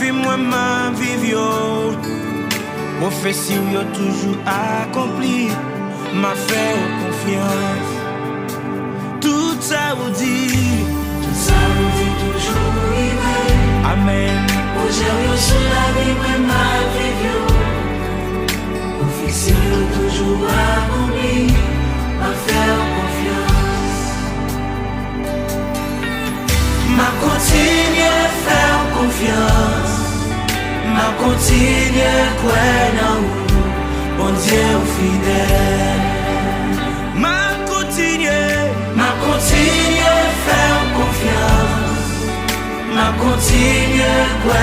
vie, moi, ma vie, yo. Prophétie, yo, toujours accompli. Ma fait confiance. Tout ça vous dit. Tout ça vous dit toujours arrivé. Amen. Aujourd'hui, sur la vie, moi, ma vie, yo. Prophétie, yo, toujours accompli. Ma fait confiance. Ma continue à faire confiance. Ma continue à croire en vous, bon Dieu fidèle. Ma continue à faire confiance. Ma continue à croire